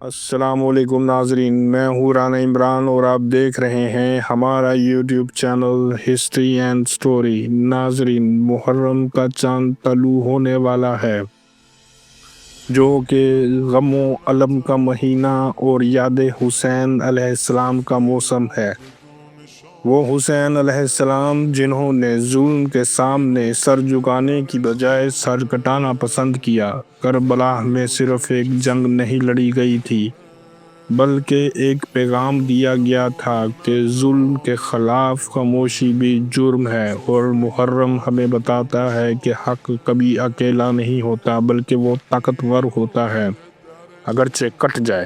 السلام علیکم ناظرین، میں ہوں رانا عمران اور آپ دیکھ رہے ہیں ہمارا YouTube channel history and story. ناظرین، محرم کا چاند طلوع ہونے والا ہے، جو کہ غم و الم کا مہینہ اور یاد حسین علیہ السلام کا موسم ہے۔ وہ حسین علیہ السلام جنہوں نے ظلم کے سامنے سر جھکانے کی بجائے سر کٹانا پسند کیا۔ کربلا میں صرف ایک جنگ نہیں لڑی گئی تھی، بلکہ ایک پیغام دیا گیا تھا کہ ظلم کے خلاف خاموشی بھی جرم ہے، اور محرم ہمیں بتاتا ہے کہ حق کبھی اکیلا نہیں ہوتا، بلکہ وہ طاقتور ہوتا ہے، اگرچہ کٹ جائے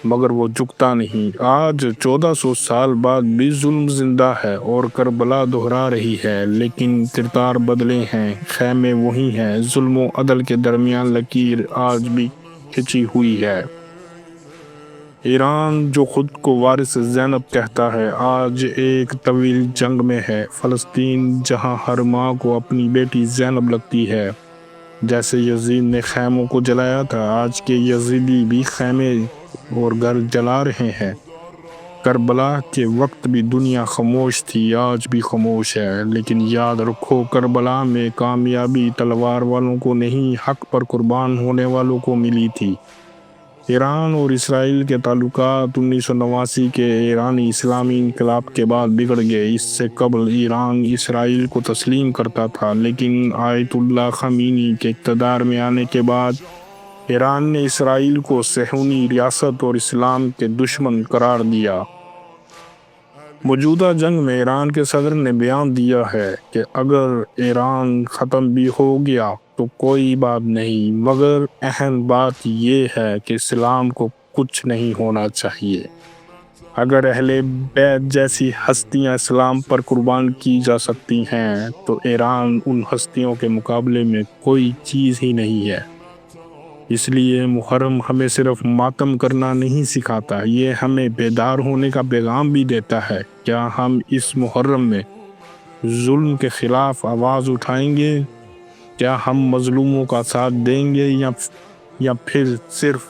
مگر وہ جھکتا نہیں۔ آج 1400 سال بعد بھی ظلم زندہ ہے اور کربلا دہرا رہی ہے، لیکن کردار بدلے ہیں، خیمے وہی ہیں، ظلم و عدل کے درمیان لکیر آج بھی کھچی ہوئی ہے۔ ایران، جو خود کو وارث زینب کہتا ہے، آج ایک طویل جنگ میں ہے۔ فلسطین، جہاں ہر ماں کو اپنی بیٹی زینب لگتی ہے۔ جیسے یزید نے خیموں کو جلایا تھا، آج کے یزیدی بھی خیمے اور گھر جلا رہے ہیں۔ کربلا کے وقت بھی دنیا خاموش تھی، آج بھی خاموش ہے، لیکن یاد رکھو، کربلا میں کامیابی تلوار والوں کو نہیں، حق پر قربان ہونے والوں کو ملی تھی۔ ایران اور اسرائیل کے تعلقات 1989 کے ایرانی اسلامی انقلاب کے بعد بگڑ گئے۔ اس سے قبل ایران اسرائیل کو تسلیم کرتا تھا، لیکن آیت اللہ خمینی کے اقتدار میں آنے کے بعد ایران نے اسرائیل کو صہیونی ریاست اور اسلام کے دشمن قرار دیا۔ موجودہ جنگ میں ایران کے صدر نے بیان دیا ہے کہ اگر ایران ختم بھی ہو گیا تو کوئی بات نہیں، مگر اہم بات یہ ہے کہ اسلام کو کچھ نہیں ہونا چاہیے۔ اگر اہل بیت جیسی ہستیاں اسلام پر قربان کی جا سکتی ہیں تو ایران ان ہستیوں کے مقابلے میں کوئی چیز ہی نہیں ہے۔ اس لیے محرم ہمیں صرف ماتم کرنا نہیں سکھاتا، یہ ہمیں بیدار ہونے کا پیغام بھی دیتا ہے۔ کیا ہم اس محرم میں ظلم کے خلاف آواز اٹھائیں گے؟ کیا ہم مظلوموں کا ساتھ دیں گے یا پھر صرف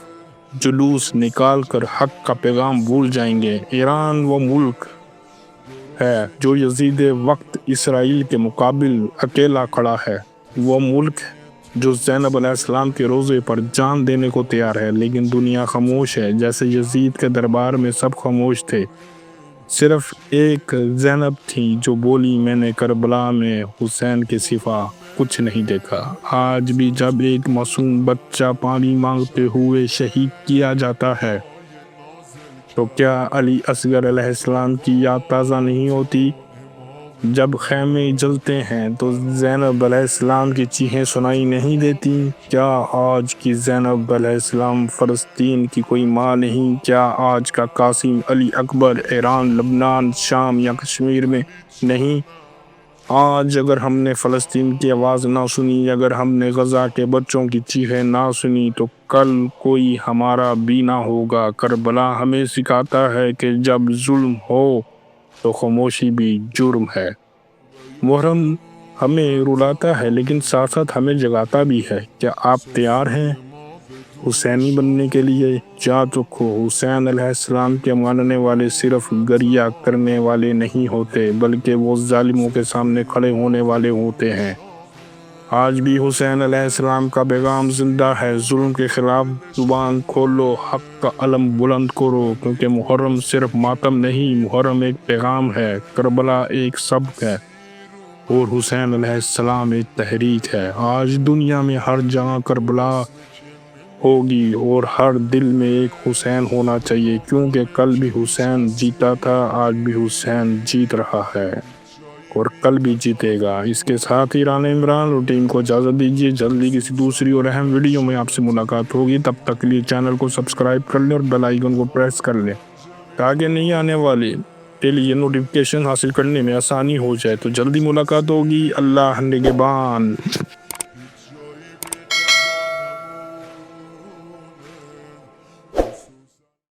جلوس نکال کر حق کا پیغام بھول جائیں گے؟ ایران وہ ملک ہے جو یزید وقت اسرائیل کے مقابل اکیلا کھڑا ہے۔ وہ ملک جو زینب علیہ السلام کے روزے پر جان دینے کو تیار ہے، لیکن دنیا خاموش ہے۔ جیسے یزید کے دربار میں سب خاموش تھے، صرف ایک زینب تھی جو بولی، میں نے کربلا میں حسین کے سوا کچھ نہیں دیکھا۔ آج بھی جب ایک معصوم بچہ پانی مانگتے ہوئے شہید کیا جاتا ہے تو کیا علی اصغر علیہ السلام کی یاد تازہ نہیں ہوتی؟ جب خیمے جلتے ہیں تو زینب علیہ السلام کی چیخیں سنائی نہیں دیتی؟ کیا آج کی زینب علیہ السلام فلسطین کی کوئی ماں نہیں؟ کیا آج کا قاسم، علی اکبر ایران، لبنان، شام یا کشمیر میں نہیں؟ آج اگر ہم نے فلسطین کی آواز نہ سنی، اگر ہم نے غزہ کے بچوں کی چیخیں نہ سنی، تو کل کوئی ہمارا بھی نہ ہوگا۔ کربلا ہمیں سکھاتا ہے کہ جب ظلم ہو تو خاموشی بھی جرم ہے۔ محرم ہمیں رلاتا ہے، لیکن ساتھ ساتھ ہمیں جگاتا بھی ہے۔ کیا آپ تیار ہیں حسینی بننے کے لیے؟ یاد رکھو، حسین علیہ السلام کے ماننے والے صرف گریہ کرنے والے نہیں ہوتے، بلکہ وہ ظالموں کے سامنے کھڑے ہونے والے ہوتے ہیں۔ آج بھی حسین علیہ السلام کا پیغام زندہ ہے، ظلم کے خلاف زبان کھولو، حق کا علم بلند کرو، کیونکہ محرم صرف ماتم نہیں، محرم ایک پیغام ہے، کربلا ایک سبق ہے، اور حسین علیہ السلام ایک تحریک ہے۔ آج دنیا میں ہر جگہ کربلا ہوگی اور ہر دل میں ایک حسین ہونا چاہیے، کیونکہ کل بھی حسین جیتا تھا، آج بھی حسین جیت رہا ہے اور کل بھی جیتے گا۔ اس کے ساتھ ہی رانا عمران اور ٹیم کو اجازت دیجیے، جلدی کسی دوسری اور اہم ویڈیو میں آپ سے ملاقات ہوگی۔ تب تک کے لیے چینل کو سبسکرائب کر لیں اور بیل آئیکن کو پریس کر لیں تاکہ نئی آنے والے کے لیے نوٹیفیکیشن حاصل کرنے میں آسانی ہو جائے۔ تو جلدی ملاقات ہوگی، اللہ نگہبان۔